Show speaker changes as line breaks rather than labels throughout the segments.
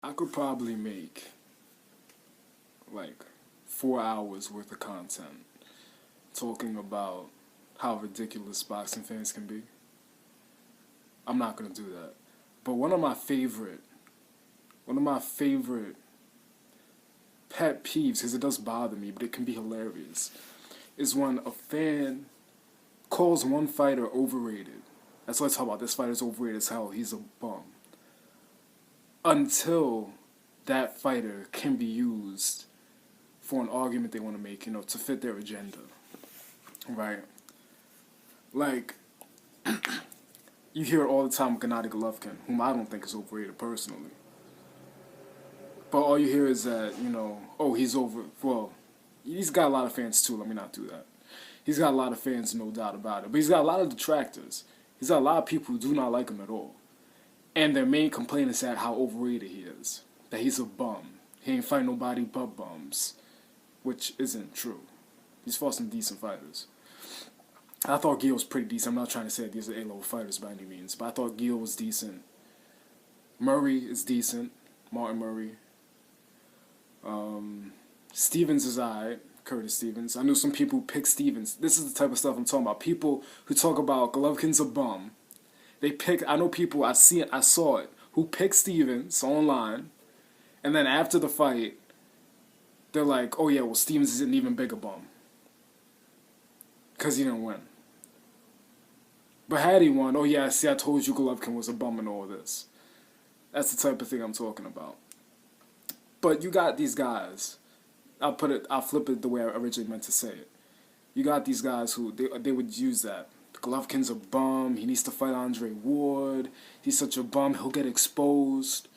I could probably make like 4 hours worth of content talking about how ridiculous boxing fans can be. I'm not gonna do that. But one of my favorite pet peeves, because it does bother me, but it can be hilarious, is when a fan calls one fighter overrated. That's what I talk about. This fighter's overrated as hell. He's a bum. Until that fighter can be used for an argument they want to make, to fit their agenda. Right? Like, you hear it all the time with Gennady Golovkin, whom I don't think is overrated personally. But all you hear is that, oh, he's over. Well, he's got a lot of fans too, let me not do that. He's got a lot of fans, no doubt about it. But he's got a lot of detractors. He's got a lot of people who do not like him at all. And their main complaint is that how overrated he is. That he's a bum. He ain't fight nobody but bums. Which isn't true. He's fought some decent fighters. I thought Gil was pretty decent. I'm not trying to say that these are A-level fighters by any means. But I thought Gil was decent. Murray is decent. Martin Murray. Stevens is alright. Curtis Stevens. I knew some people who pick Stevens. This is the type of stuff I'm talking about. People who talk about Golovkin's a bum. I know people, I saw it, who pick Stevens online, and then after the fight, they're like, oh yeah, well Stevens is an even bigger bum. Because he didn't win. But had he won, oh yeah, see, I told you Golovkin was a bum and all this. That's the type of thing I'm talking about. But you got these guys, I'll flip it the way I originally meant to say it. You got these guys who, they would use that. Golovkin's a bum, he needs to fight Andre Ward, he's such a bum, he'll get exposed.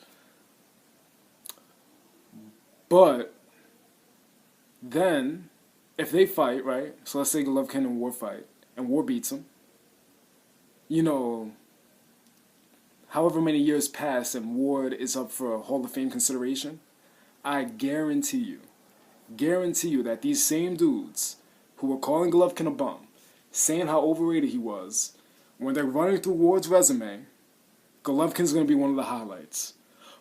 But then, if they fight, right, so let's say Golovkin and Ward fight, and Ward beats him, however many years pass and Ward is up for a Hall of Fame consideration, I guarantee you that these same dudes who were calling Golovkin a bum, saying how overrated he was, when they're running through Ward's resume, Golovkin's going to be one of the highlights.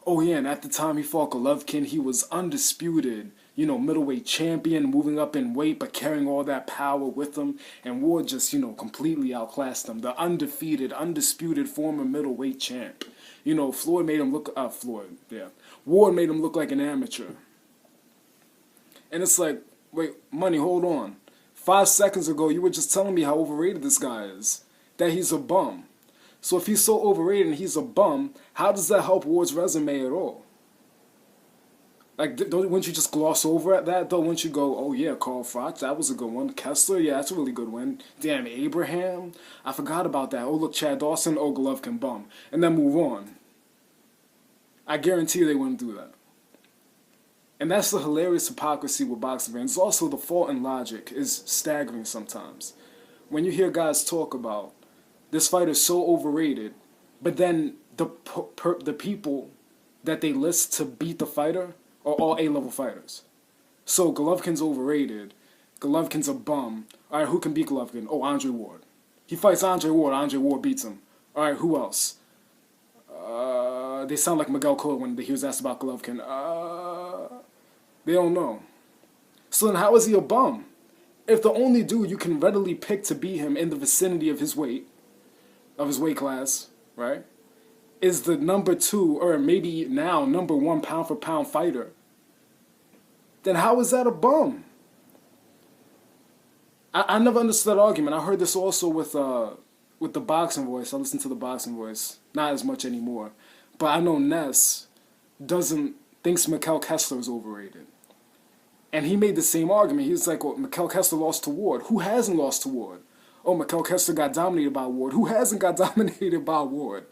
Oh yeah, and at the time he fought Golovkin, he was undisputed, middleweight champion, moving up in weight, but carrying all that power with him, and Ward just, completely outclassed him. The undisputed former middleweight champ. Ward made him look like an amateur. And it's like, wait, Money, hold on. 5 seconds ago, you were just telling me how overrated this guy is. That he's a bum. So if he's so overrated and he's a bum, how does that help Ward's resume at all? Like, wouldn't you just gloss over at that, though? Wouldn't you go, oh yeah, Carl Froch, that was a good one. Kessler, yeah, that's a really good one. Damn, Abraham, I forgot about that. Oh, look, Chad Dawson, oh, Golovkin, bum. And then move on. I guarantee you they wouldn't do that. And that's the hilarious hypocrisy with boxing fans. It's also the fault in logic is staggering sometimes. When you hear guys talk about this fighter's so overrated, but then the people that they list to beat the fighter are all A-level fighters. So Golovkin's overrated. Golovkin's a bum. All right, who can beat Golovkin? Oh, Andre Ward. He fights Andre Ward. Andre Ward beats him. All right, who else? They sound like Miguel Cotto when he was asked about Golovkin. They don't know. So then how is he a bum? If the only dude you can readily pick to beat him in the vicinity of his weight class, right, is the number 2 or maybe now number 1 pound for pound fighter, then how is that a bum? I never understood that argument. I heard this also with the Boxing Voice. I listen to the Boxing Voice, not as much anymore, but I know Ness thinks Mikkel Kessler is overrated. And he made the same argument. He was like, well, Mikkel Kessler lost to Ward. Who hasn't lost to Ward? Oh, Mikkel Kessler got dominated by Ward. Who hasn't got dominated by Ward?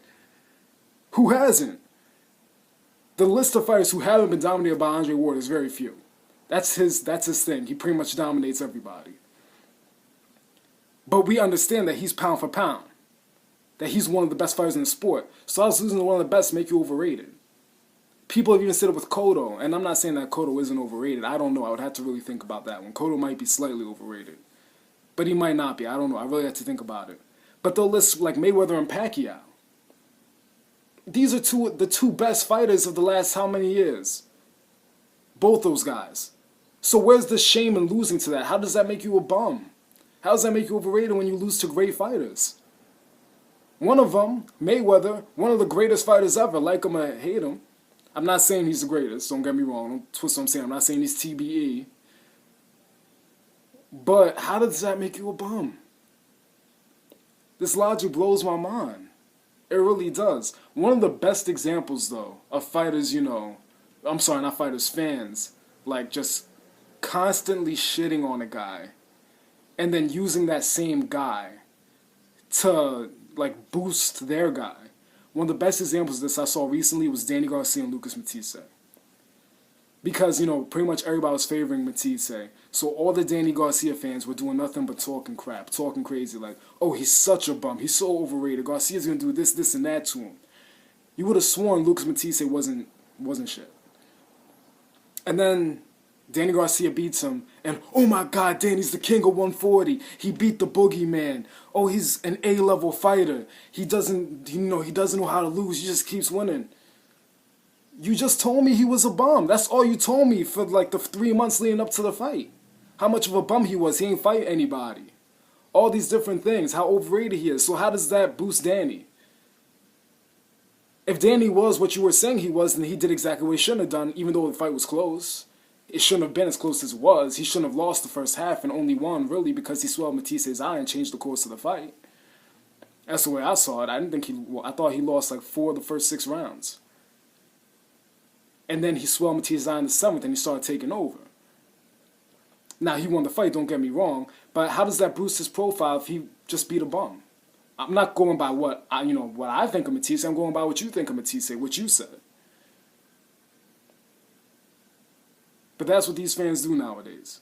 Who hasn't? The list of fighters who haven't been dominated by Andre Ward is very few. That's his thing. He pretty much dominates everybody. But we understand that he's pound for pound. That he's one of the best fighters in the sport. So us losing to one of the best make you overrated. People have even said it with Cotto, and I'm not saying that Cotto isn't overrated. I don't know. I would have to really think about that one. Cotto might be slightly overrated. But he might not be. I don't know. I really have to think about it. But they'll list like Mayweather and Pacquiao. these are the two best fighters of the last how many years? Both those guys. So where's the shame in losing to that? How does that make you a bum? How does that make you overrated when you lose to great fighters? One of them, Mayweather, one of the greatest fighters ever, like him or hate him. I'm not saying he's the greatest, don't get me wrong. Don't twist what I'm saying. I'm not saying he's TBE. But how does that make you a bum? This logic blows my mind. It really does. One of the best examples, though, of fighters, I'm sorry, not fighters, fans, like just constantly shitting on a guy and then using that same guy to, like, boost their guy. One of the best examples of this I saw recently was Danny Garcia and Lucas Matisse. Because, pretty much everybody was favoring Matisse. So all the Danny Garcia fans were doing nothing but talking crap, talking crazy, like, oh, he's such a bum, he's so overrated, Garcia's gonna do this, this, and that to him. You would have sworn Lucas Matisse wasn't shit. And then Danny Garcia beats him, and oh my God, Danny's the king of 140. He beat the boogeyman. Oh, he's an A-level fighter. He doesn't know how to lose. He just keeps winning. You just told me he was a bum. That's all you told me for like the 3 months leading up to the fight. How much of a bum he was. He ain't fight anybody. All these different things. How overrated he is. So how does that boost Danny? If Danny was what you were saying he was, then he did exactly what he shouldn't have done, even though the fight was close. It shouldn't have been as close as it was. He shouldn't have lost the first half and only won, really, because he swelled Matisse's eye and changed the course of the fight. That's the way I saw it. I thought he lost like 4 of the first 6 rounds. And then he swelled Matisse's eye in the 7th and he started taking over. Now, he won the fight, don't get me wrong, but how does that boost his profile if he just beat a bum? I'm not going by what I think of Matisse. I'm going by what you think of Matisse, what you said. But that's what these fans do nowadays.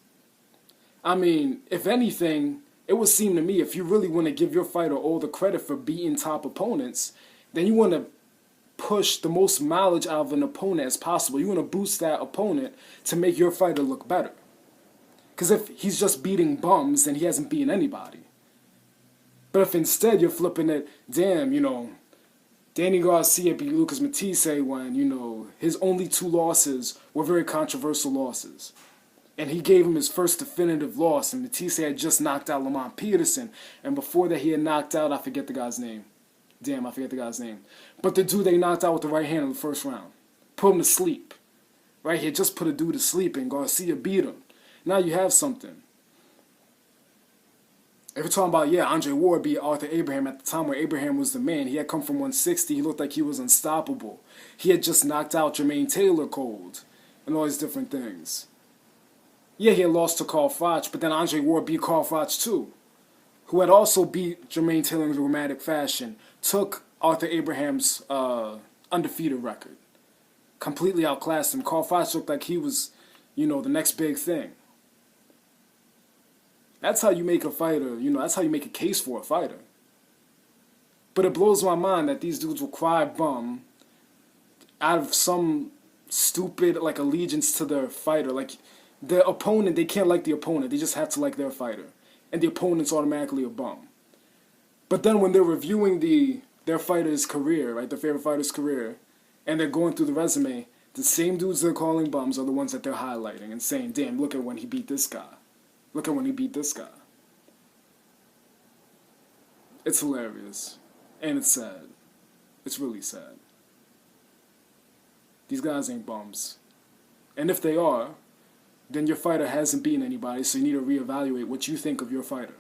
I mean, if anything, it would seem to me if you really want to give your fighter all the credit for beating top opponents, then you want to push the most mileage out of an opponent as possible. You want to boost that opponent to make your fighter look better. Because if he's just beating bums, then he hasn't beaten anybody. But if instead you're flipping it, damn, Danny Garcia beat Lucas Matisse when, his only 2 losses were very controversial losses. And he gave him his first definitive loss, and Matisse had just knocked out Lamont Peterson. And before that he had knocked out, I forget the guy's name. Damn, I forget the guy's name. But the dude they knocked out with the right hand in the first round. Put him to sleep. Right? He had just put a dude to sleep and Garcia beat him. Now you have something. If you're talking about, Andre Ward beat Arthur Abraham at the time where Abraham was the man. He had come from 160. He looked like he was unstoppable. He had just knocked out Jermaine Taylor cold. And all these different things. Yeah, he had lost to Carl Froch, but then Andre Ward beat Carl Froch too, who had also beat Jermaine Taylor in dramatic fashion, took Arthur Abraham's undefeated record, completely outclassed him. Carl Froch looked like he was, the next big thing. That's how you make a fighter, that's how you make a case for a fighter. But it blows my mind that these dudes will cry bum out of some stupid, like, allegiance to their fighter. Like, the opponent, they can't like the opponent. They just have to like their fighter. And the opponent's automatically a bum. But then when they're reviewing their fighter's career, right, their favorite fighter's career, and they're going through the resume, the same dudes they're calling bums are the ones that they're highlighting and saying, damn, look at when he beat this guy. Look at when he beat this guy. It's hilarious. And it's sad. It's really sad. These guys ain't bums. And if they are, then your fighter hasn't beaten anybody, so you need to reevaluate what you think of your fighter.